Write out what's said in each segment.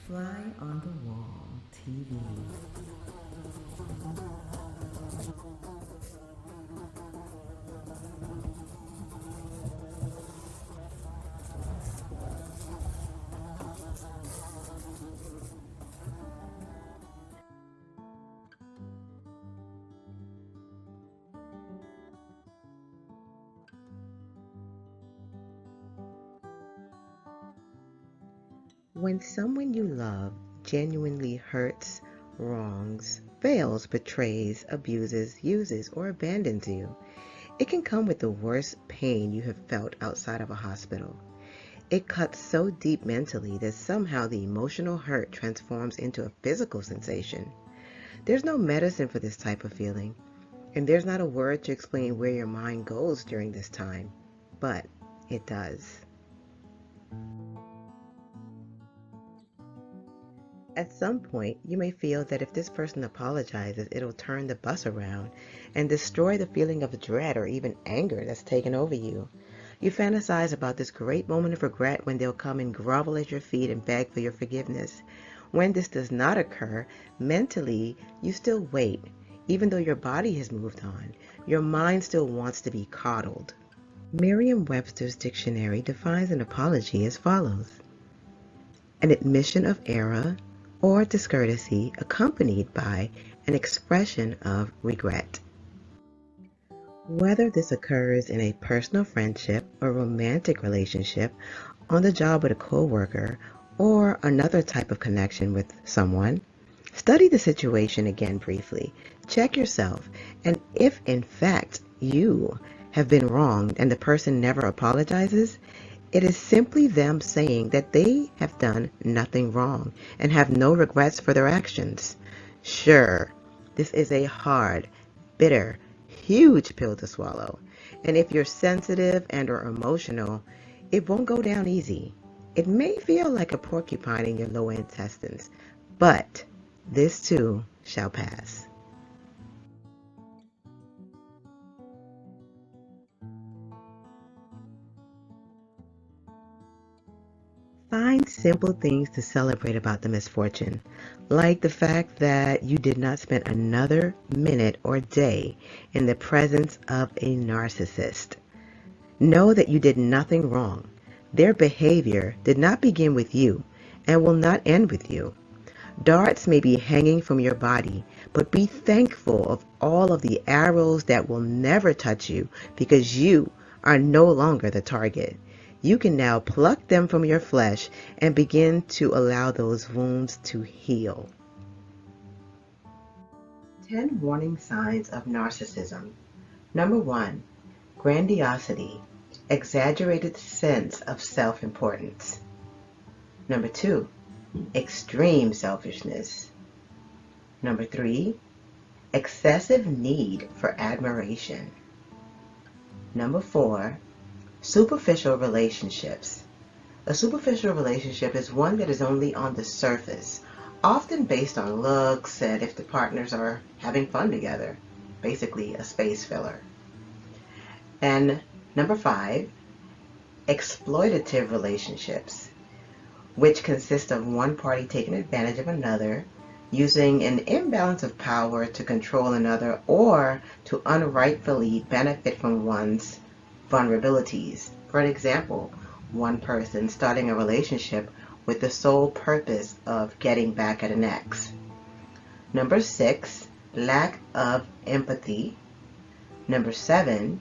Fly on the Wall TV. When someone you love genuinely hurts, wrongs, fails, betrays, abuses, uses, or abandons you, it can come with the worst pain you have felt outside of a hospital. It cuts so deep mentally that somehow the emotional hurt transforms into a physical sensation. There's no medicine for this type of feeling, and there's not a word to explain where your mind goes during this time, but it does. At some point, you may feel that if this person apologizes, it'll turn the bus around and destroy the feeling of dread or even anger that's taken over you. You fantasize about this great moment of regret when they'll come and grovel at your feet and beg for your forgiveness. When this does not occur, mentally, you still wait. Even though your body has moved on, your mind still wants to be coddled. Merriam-Webster's dictionary defines an apology as follows: an admission of error or discourtesy accompanied by an expression of regret. Whether this occurs in a personal friendship or romantic relationship, on the job with a coworker, or another type of connection with someone, study the situation again briefly. Check yourself, and if in fact you have been wronged and the person never apologizes, it is simply them saying that they have done nothing wrong and have no regrets for their actions. Sure, this is a hard, bitter, huge pill to swallow. And if you're sensitive and or emotional, it won't go down easy. It may feel like a porcupine in your lower intestines, but this too shall pass. Find simple things to celebrate about the misfortune, like the fact that you did not spend another minute or day in the presence of a narcissist. Know that you did nothing wrong. Their behavior did not begin with you and will not end with you. Darts may be hanging from your body, but be thankful of all of the arrows that will never touch you because you are no longer the target. You can now pluck them from your flesh and begin to allow those wounds to heal. 10 warning signs of narcissism. Number 1, grandiosity, exaggerated sense of self-importance. Number 2, extreme selfishness. Number 3, excessive need for admiration. Number 4, superficial relationships. A superficial relationship is one that is only on the surface, often based on looks and if the partners are having fun together, basically a space filler. And number 5, exploitative relationships, which consist of one party taking advantage of another, using an imbalance of power to control another or to unrightfully benefit from one's vulnerabilities. For an example, one person starting a relationship with the sole purpose of getting back at an ex. Number 6, lack of empathy. Number 7,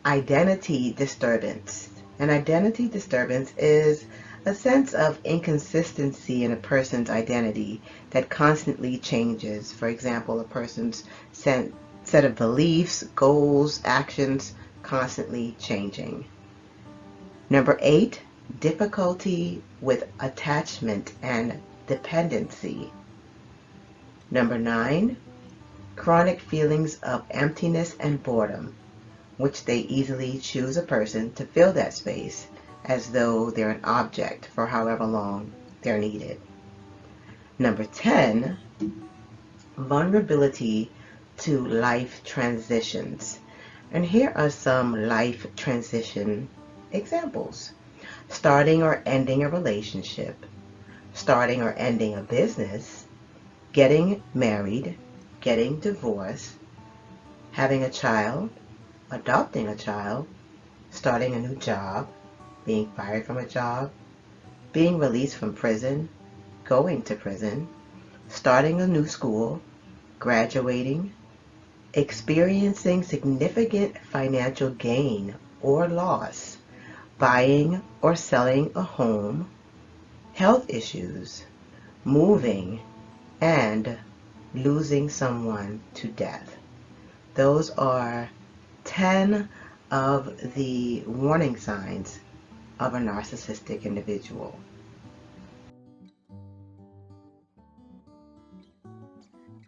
identity disturbance. An identity disturbance is a sense of inconsistency in a person's identity that constantly changes. For example, a person's set of beliefs, goals, actions constantly changing. Number 8, difficulty with attachment and dependency. Number 9, chronic feelings of emptiness and boredom, which they easily choose a person to fill that space as though they're an object for however long they're needed. Number 10, vulnerability to life transitions. And here are some life transition examples. Starting or ending a relationship, starting or ending a business, getting married, getting divorced, having a child, adopting a child, starting a new job, being fired from a job, being released from prison, going to prison, starting a new school, graduating, experiencing significant financial gain or loss, buying or selling a home, health issues, moving, and losing someone to death. Those are 10 of the warning signs of a narcissistic individual.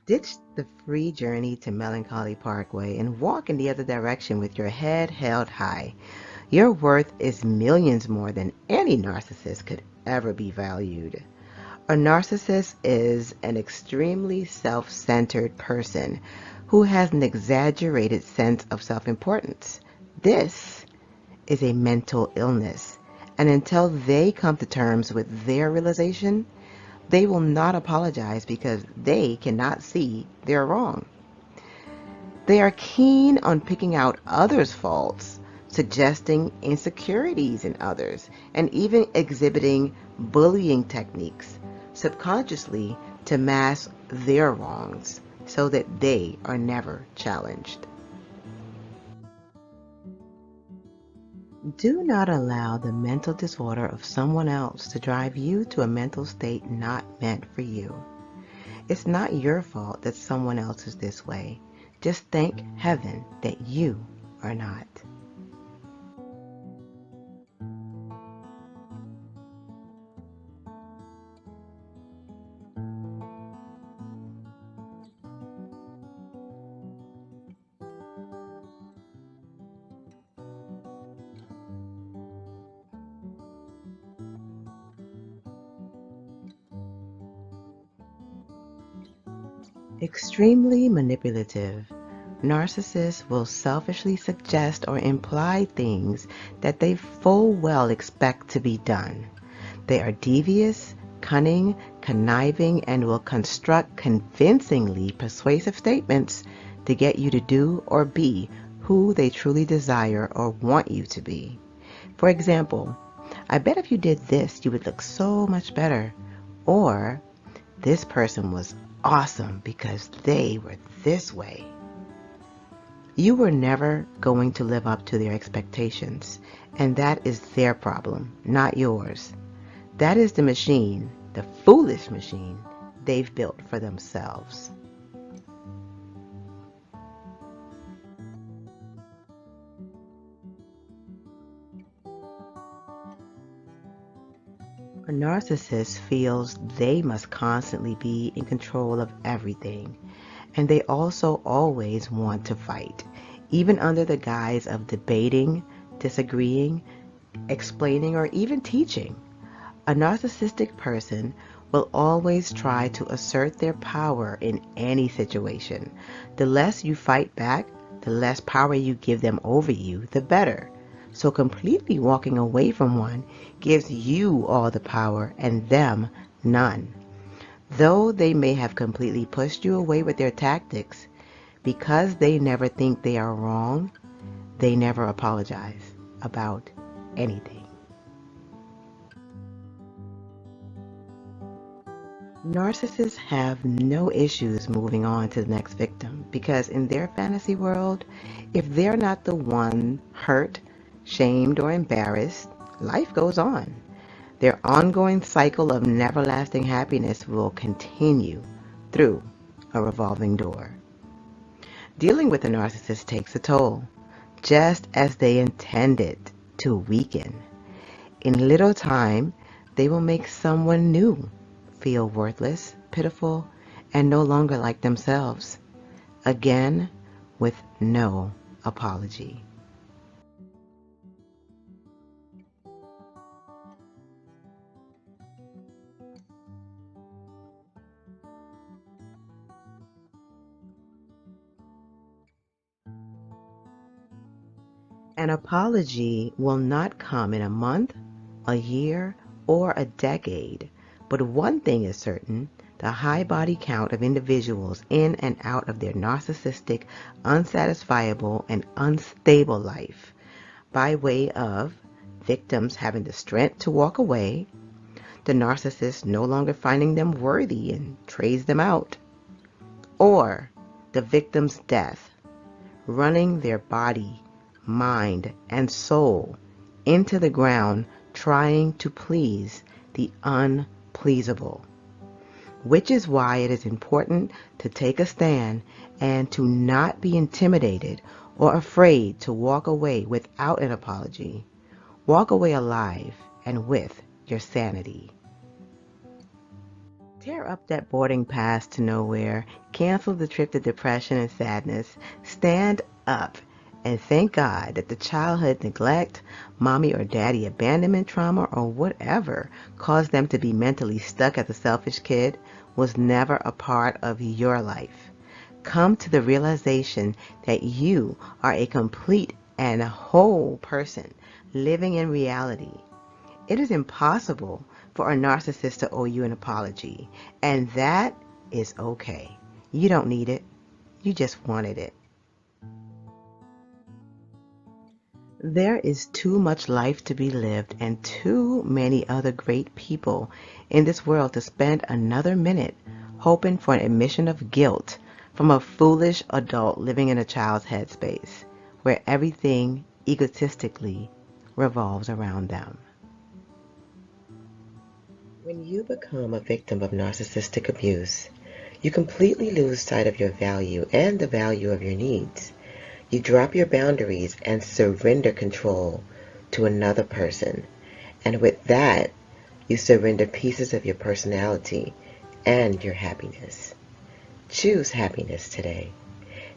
Ditch the free journey to Melancholy Parkway and walk in the other direction with your head held high. Your worth is millions more than any narcissist could ever be valued. A narcissist is an extremely self-centered person who has an exaggerated sense of self-importance. This is a mental illness, and until they come to terms with their realization, they will not apologize because they cannot see they're wrong. They are keen on picking out others' faults, suggesting insecurities in others, and even exhibiting bullying techniques subconsciously to mask their wrongs so that they are never challenged. Do not allow the mental disorder of someone else to drive you to a mental state not meant for you. It's not your fault that someone else is this way. Just thank heaven that you are not. Extremely manipulative. Narcissists will selfishly suggest or imply things that they full well expect to be done. They are devious, cunning, conniving, and will construct convincingly persuasive statements to get you to do or be who they truly desire or want you to be. For example, I bet if you did this, you would look so much better. Or, this person was awesome because they were this way. You were never going to live up to their expectations, and that is their problem, not yours. That is the machine, the foolish machine, they've built for themselves. A narcissist feels they must constantly be in control of everything, and they also always want to fight, even under the guise of debating, disagreeing, explaining, or even teaching. A narcissistic person will always try to assert their power in any situation. The less you fight back, the less power you give them over you, the better. So completely walking away from one gives you all the power and them none. Though they may have completely pushed you away with their tactics, because they never think they are wrong, they never apologize about anything. Narcissists have no issues moving on to the next victim because in their fantasy world, if they're not the one hurt, shamed, or embarrassed, life goes on. Their ongoing cycle of never-lasting happiness will continue through a revolving door. Dealing with a narcissist takes a toll, just as they intended to weaken. In little time, they will make someone new feel worthless, pitiful, and no longer like themselves. Again, with no apology. An apology will not come in a month, a year, or a decade, But one thing is certain, the high body count of individuals in and out of their narcissistic, unsatisfiable, and unstable life by way of victims having the strength to walk away, the narcissist no longer finding them worthy and trades them out, or the victim's death, running their body, mind, and soul into the ground trying to please the unpleasable. Which is why it is important to take a stand and to not be intimidated or afraid to walk away without an apology. Walk away alive and with your sanity. Tear up that boarding pass to nowhere, cancel the trip to depression and sadness, stand up and thank God that the childhood neglect, mommy or daddy abandonment trauma, or whatever caused them to be mentally stuck as a selfish kid was never a part of your life. Come to the realization that you are a complete and whole person living in reality. It is impossible for a narcissist to owe you an apology, and that is okay. You don't need it. You just wanted it. There is too much life to be lived and too many other great people in this world to spend another minute hoping for an admission of guilt from a foolish adult living in a child's headspace, where everything egotistically revolves around them. When you become a victim of narcissistic abuse, you completely lose sight of your value and the value of your needs. You drop your boundaries and surrender control to another person. And with that, you surrender pieces of your personality and your happiness. Choose happiness today.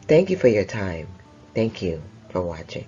Thank you for your time. Thank you for watching.